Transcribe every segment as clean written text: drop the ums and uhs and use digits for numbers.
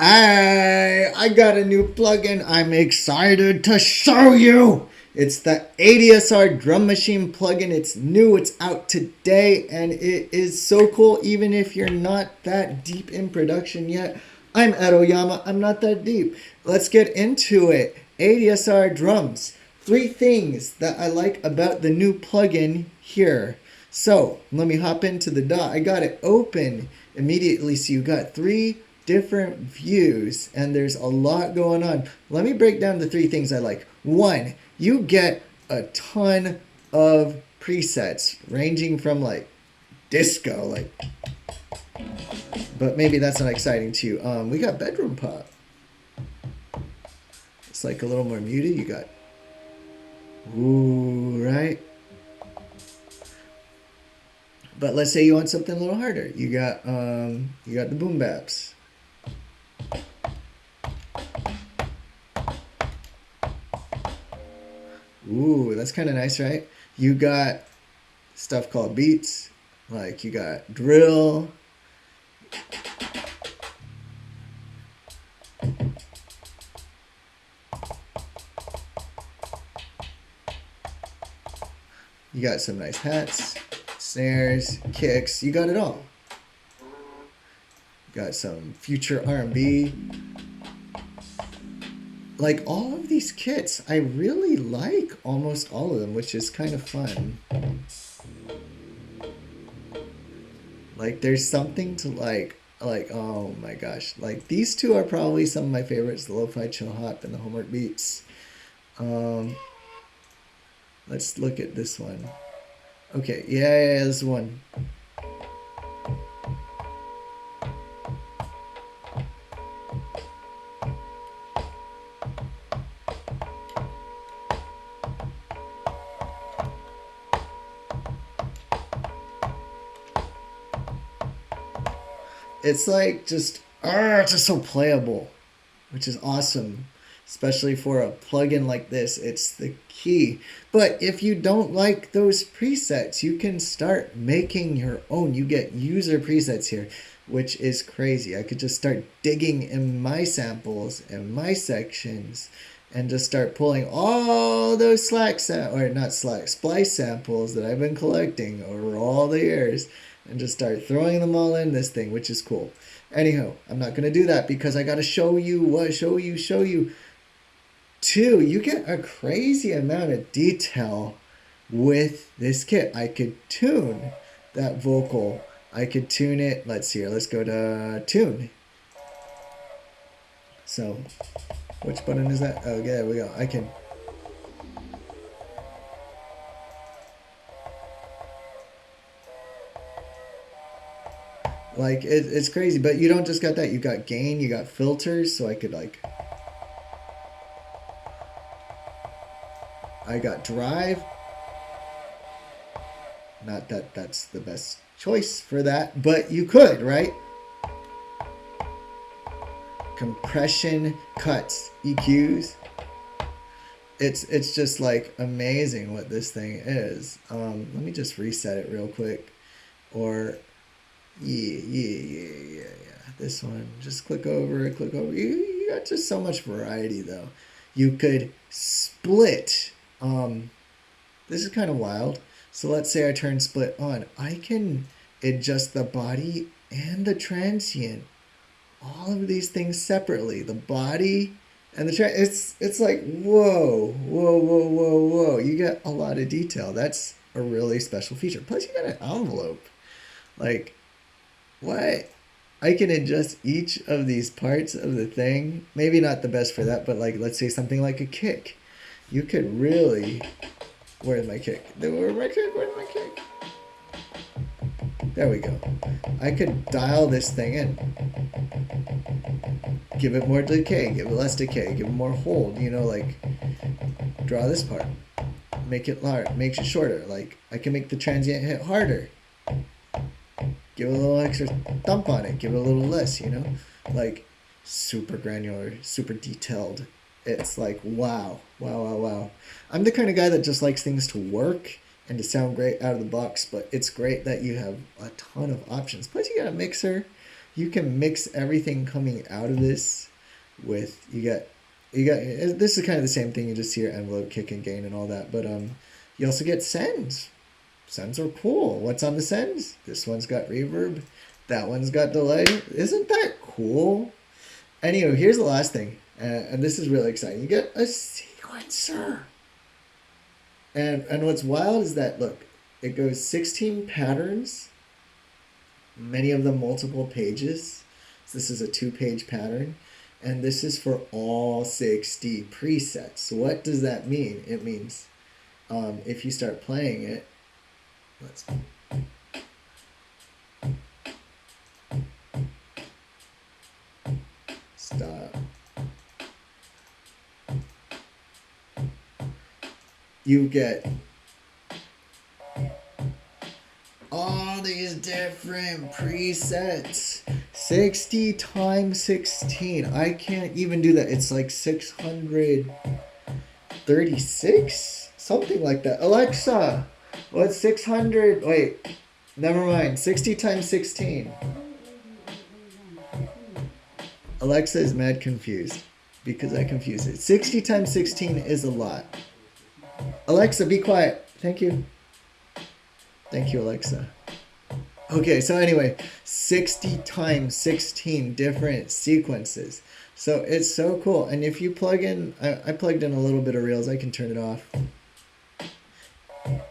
I got a new plugin. I'm excited to show you. It's the ADSR drum machine plugin. It's new. It's out today, and it is so cool. Even if you're not that deep in production yet, I'm Ed Oyama. I'm not that deep. Let's get into it. ADSR drums. Three things that I like about the new plugin here. So let me hop into the DAW. I got it open immediately. So you got three different views, and there's a lot going on. Let me break down the three things I like. One, you get a ton of presets ranging from like disco, like, but maybe that's not exciting to you. We got bedroom pop. It's like a little more muted. You got ooh, right? But let's say you want something a little harder. You got the boom baps. Ooh, that's kind of nice, right? You got stuff called beats, like you got drill. You got some nice hats, snares, kicks. You got it all. You got some future R&B. Like all of these kits, I really like almost all of them, which is kind of fun. Like there's something to like oh my gosh, like these two are probably some of my favorites: the lo-fi chill hop and the homework beats. Um, let's look at this one. Okay, yeah, this one. It's like it's just so playable, which is awesome, especially for a plugin like this. It's the key. But if you don't like those presets, you can start making your own. You get user presets here, which is crazy. I could just start digging in my samples and my sections and just start pulling all those splice samples that I've been collecting over all the years and just start throwing them all in this thing, which is cool. Anyhow, I'm not gonna do that because I gotta show you. Two, you get a crazy amount of detail with this kit. I could tune that vocal. I could tune it. Let's see here. Let's go to tune. So, which button is that? Oh, there we go. I can. Like, it's crazy, but you don't just got that. You got gain, you got filters, so I could, like. I got drive. Not that that's the best choice for that, but you could, right? Compression, cuts, EQs. It's just like amazing what this thing is. Let me just reset it real quick. Or yeah. This one, just click over. You got just so much variety though. You could split. This is kind of wild. So let's say I turn split on. I can adjust the body and the transient. All of these things separately. The body and the it's like whoa. You get a lot of detail. That's a really special feature. Plus you got an envelope. Like what? I can adjust each of these parts of the thing. Maybe not the best for that, but like let's say something like a kick. You could really. Where's my kick? Where's my kick? There we go. I could dial this thing in. Give it more decay, give it less decay, give it more hold, like draw this part. Make it larger, makes it shorter. Like I can make the transient hit harder. Give it a little extra thump on it, give it a little less, Like super granular, super detailed. It's like wow. I'm the kind of guy that just likes things to work and to sound great out of the box, but it's great that you have a ton of options. Plus you got a mixer, you can mix everything coming out of this with, you got this is kind of the same thing. You just hear envelope, kick, and gain and all that, but you also get sends. Sends are cool. What's on the sends? This one's got reverb. That one's got delay. Isn't that cool? Anyway, here's the last thing, and this is really exciting. You get a sequencer. And what's wild is that, look, it goes 16 patterns, many of them multiple pages. So this is a 2-page pattern, and this is for all 60 presets. So what does that mean? It means if you start playing it, let's stop. You get all these different presets. 60 times 16. I can't even do that. It's like 636? Something like that. Alexa, what's 600? Wait, never mind. 60 times 16. Alexa is mad confused because I confuse it. 60 times 16 is a lot. Alexa, be quiet. Thank you. Thank you, Alexa. Okay, so anyway, 60 times 16 different sequences. So it's so cool. And if you plug in, I plugged in a little bit of Reels. I can turn it off.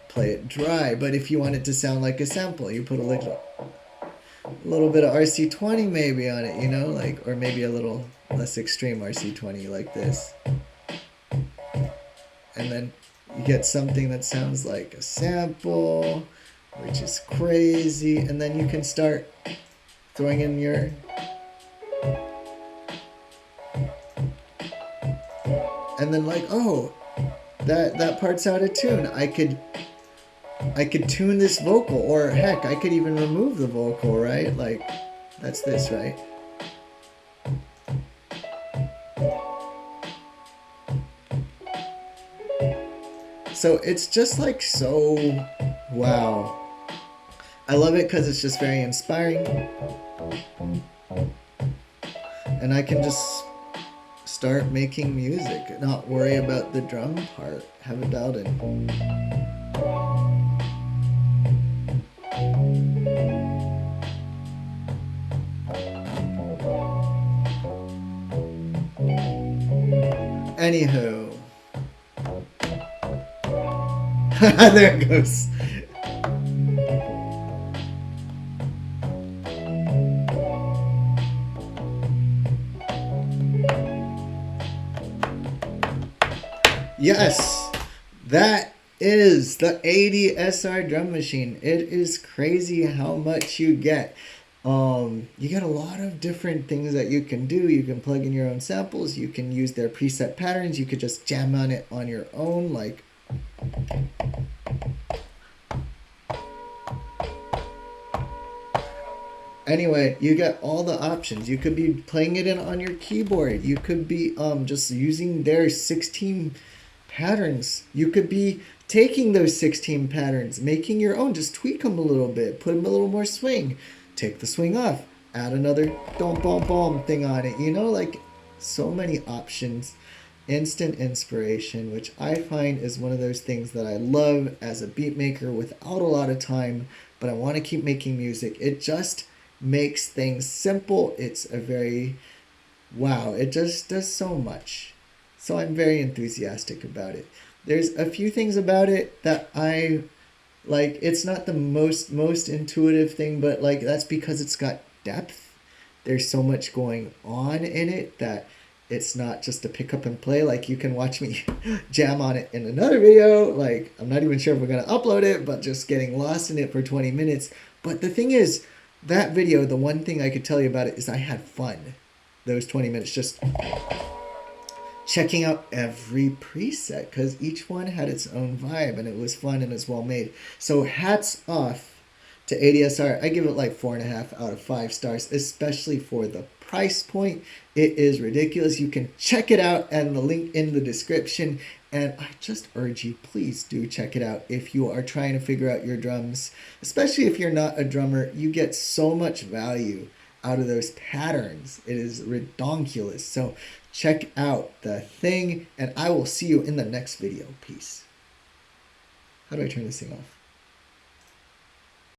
Play it dry. But if you want it to sound like a sample, you put a little bit of RC20 maybe on it, you know, like, or maybe a little less extreme RC20 like this. And then you get something that sounds like a sample, which is crazy. And then you can start throwing in your and then like, oh, that part's out of tune. I could tune this vocal, or heck, I could even remove the vocal, right? Like, that's this, right? So it's just like so, wow. I love it because it's just very inspiring. And I can just start making music, not worry about the drum part, have it dialed in. Anywho. There it goes. Yes, that is the ADSR drum machine. It is crazy how much you get. You get a lot of different things that you can do. You can plug in your own samples. You can use their preset patterns. You could just jam on it on your own, like. Anyway, you get all the options. You could be playing it in on your keyboard. You could be just using their 16 patterns. You could be taking those 16 patterns, making your own, just tweak them a little bit, put them a little more swing, take the swing off, add another dom bom bom thing on it, you know, like so many options. Instant inspiration, which I find is one of those things that I love as a beat maker without a lot of time, but I want to keep making music. It just makes things simple. It's a very, wow, it just does so much. So I'm very enthusiastic about it. There's a few things about it that I like. It's not the most intuitive thing, but like that's because it's got depth. There's so much going on in it that it's not just a pick up and play. Like you can watch me jam on it in another video. Like I'm not even sure if we're going to upload it, but just getting lost in it for 20 minutes. But the thing is, that video, the one thing I could tell you about it is I had fun. Those 20 minutes just checking out every preset because each one had its own vibe and it was fun and it's well made. So hats off to ADSR. I give it like 4.5 out of 5 stars, especially for the price point. It is ridiculous. You can check it out and the link in the description. And I just urge you, please do check it out if you are trying to figure out your drums. Especially if you're not a drummer, you get so much value out of those patterns. It is redonkulous. So check out the thing, and I will see you in the next video. Peace. How do I turn this thing off?